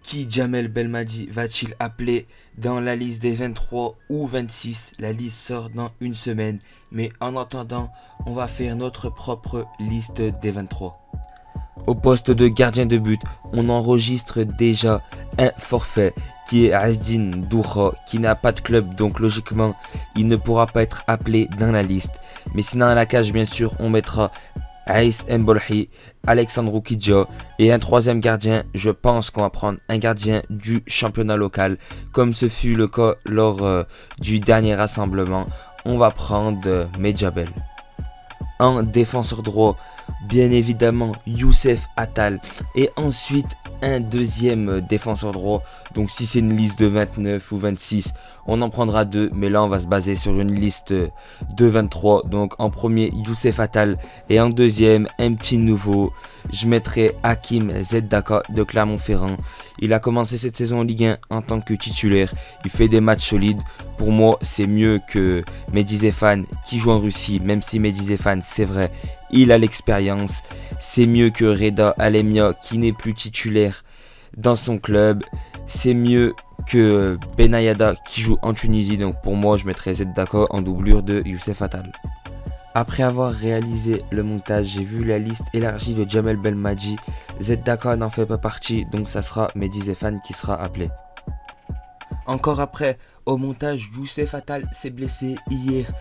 Qui Jamel Belmadi va-t-il appeler dans la liste des 23 ou 26? La liste sort dans une semaine, mais en attendant, on va faire notre propre liste des 23. Au poste de gardien de but, on enregistre déjà un forfait qui est Azdin Doura, qui n'a pas de club, donc logiquement il ne pourra pas être appelé dans la liste. Mais sinon à la cage, bien sûr, on mettra Aïs Mbolhi, Alexandre Oukidja et un troisième gardien. Je pense qu'on va prendre un gardien du championnat local, comme ce fut le cas lors du dernier rassemblement. On va prendre Medjabel. En défenseur droit, bien évidemment Youssef Attal, et ensuite un deuxième défenseur droit. Donc si c'est une liste de 29 ou 26, on en prendra deux, mais là on va se baser sur une liste de 23. Donc en premier Youssef Attal, et en deuxième un petit nouveau, je mettrai Hakim Zeddaka de Clermont-Ferrand. Il a commencé cette saison en Ligue 1 en tant que titulaire, il fait des matchs solides. Pour moi c'est mieux que Mehdi Zefan qui joue en Russie, même si Mehdi Zefan c'est vrai, il a l'expérience. C'est mieux que Reda Alemia qui n'est plus titulaire dans son club. C'est mieux que Benayada qui joue en Tunisie. Donc pour moi je mettrai Zeddaka en doublure de Youssef Attal. Après avoir réalisé le montage, j'ai vu la liste élargie de Jamel Belmadi. Zeddaka n'en fait pas partie, donc ça sera Mehdi Zefan qui sera appelé. Encore après, au montage, Youssef Attal s'est blessé hier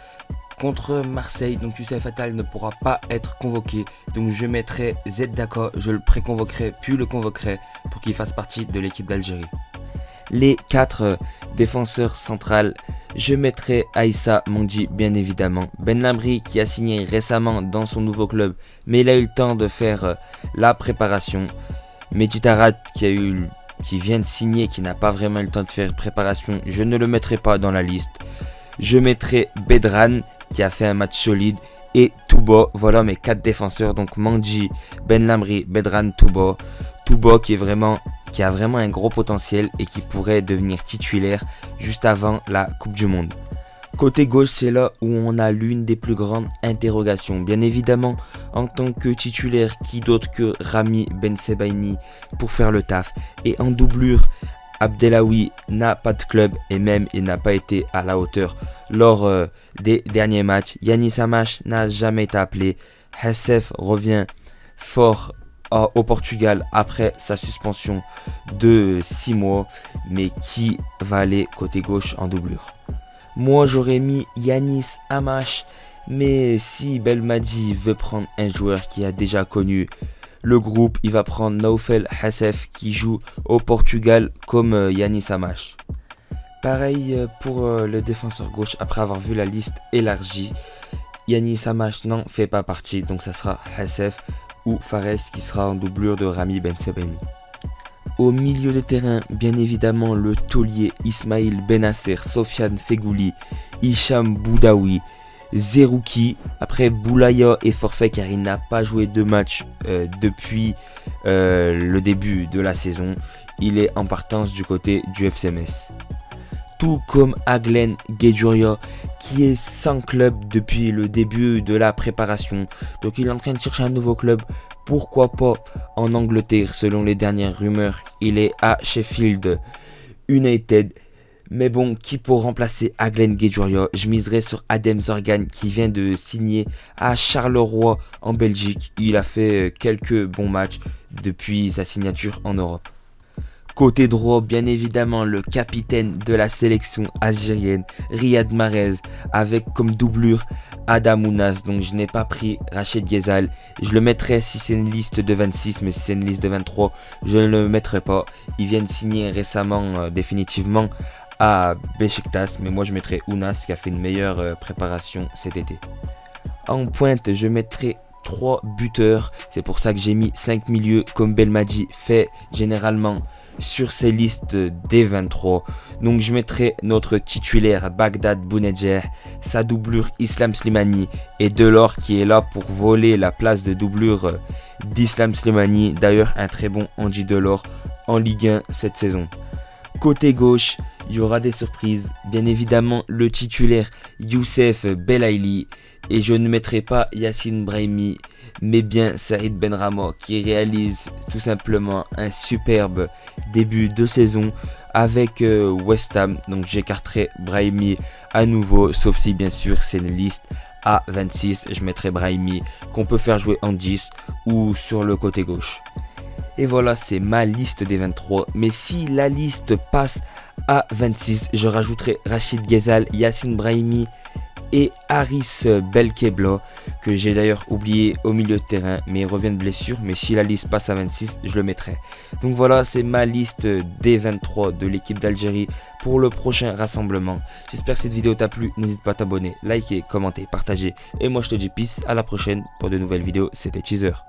contre Marseille, donc Youssef Attal ne pourra pas être convoqué. Donc je mettrai Zeddaka, je le préconvoquerai puis le convoquerai pour qu'il fasse partie de l'équipe d'Algérie. Les 4 défenseurs centrales, je mettrai Aïssa Mondi bien évidemment. Ben Lamri qui a signé récemment dans son nouveau club, mais il a eu le temps de faire la préparation. Medji Tarat qui vient de signer, qui n'a pas vraiment eu le temps de faire préparation, je ne le mettrai pas dans la liste. Je mettrai Bedran qui a fait un match solide et Touba. Voilà mes 4 défenseurs, donc Mondi, Ben Lamri, Bedran, Touba. Touba qui a vraiment un gros potentiel et qui pourrait devenir titulaire juste avant la Coupe du Monde. Côté gauche, c'est là où on a l'une des plus grandes interrogations. Bien évidemment, en tant que titulaire, qui d'autre que Rami Ben Sebaini pour faire le taf. Et en doublure, Abdelawi n'a pas de club et même il n'a pas été à la hauteur lors des derniers matchs. Yanis Amash n'a jamais été appelé. Hassef revient fort au Portugal après sa suspension de 6 mois, mais qui va aller côté gauche en doublure? Moi j'aurais mis Yanis Amash, mais si Belmadi veut prendre un joueur qui a déjà connu le groupe, il va prendre Naoufel Hassef qui joue au Portugal comme Yanis Amash. Pareil pour le défenseur gauche, après avoir vu la liste élargie, Yanis Amash n'en fait pas partie, donc ça sera Hassef ou Fares qui sera en doublure de Rami Ben Sebaini. Au milieu de terrain, bien évidemment, le taulier Ismail Benasser, Sofiane Fegouli, Hicham Boudaoui, Zerouki. Après, Boulaya est forfait car il n'a pas joué de match depuis le début de la saison. Il est en partance du côté du FC Metz. Tout comme Aglen Guedjuria qui est sans club depuis le début de la préparation. Donc il est en train de chercher un nouveau club. Pourquoi pas en Angleterre? Selon les dernières rumeurs, il est à Sheffield United. Mais bon, qui pour remplacer Aglen Guedjuria? Je miserai sur Adem Zorgan qui vient de signer à Charleroi en Belgique. Il a fait quelques bons matchs depuis sa signature en Europe. Côté droit, bien évidemment, le capitaine de la sélection algérienne, Riyad Mahrez, avec comme doublure Adam Ounas. Donc je n'ai pas pris Rached Ghezal. Je le mettrai si c'est une liste de 26, mais si c'est une liste de 23, je ne le mettrai pas. Il vient de signer récemment, définitivement, à Beşiktaş, mais moi je mettrai Ounas qui a fait une meilleure préparation cet été. En pointe, je mettrai 3 buteurs. C'est pour ça que j'ai mis 5 milieux, comme Belmadi fait généralement sur ces listes des 23. Donc je mettrai notre titulaire Bagdad Bounedjah, sa doublure Islam Slimani et Delors qui est là pour voler la place de doublure d'Islam Slimani. D'ailleurs un très bon Andy Delors en Ligue 1 cette saison. Côté gauche, il y aura des surprises. Bien évidemment le titulaire Youssef Belaïli, et je ne mettrai pas Yassine Brahimi mais bien Saïd Benrahma qui réalise tout simplement un superbe début de saison avec West Ham. Donc j'écarterai Brahimi à nouveau, sauf si bien sûr c'est une liste à 26. Je mettrai Brahimi qu'on peut faire jouer en 10 ou sur le côté gauche. Et voilà, c'est ma liste des 23. Mais si la liste passe à 26, je rajouterai Rachid Ghezal, Yacine Brahimi et Haris Belkebla, que j'ai d'ailleurs oublié au milieu de terrain, mais il revient de blessure. Mais si la liste passe à 26, je le mettrai. Donc voilà, c'est ma liste des 23 de l'équipe d'Algérie pour le prochain rassemblement. J'espère que cette vidéo t'a plu. N'hésite pas à t'abonner, liker, commenter, partager. Et moi je te dis peace, à la prochaine pour de nouvelles vidéos. C'était Teaser.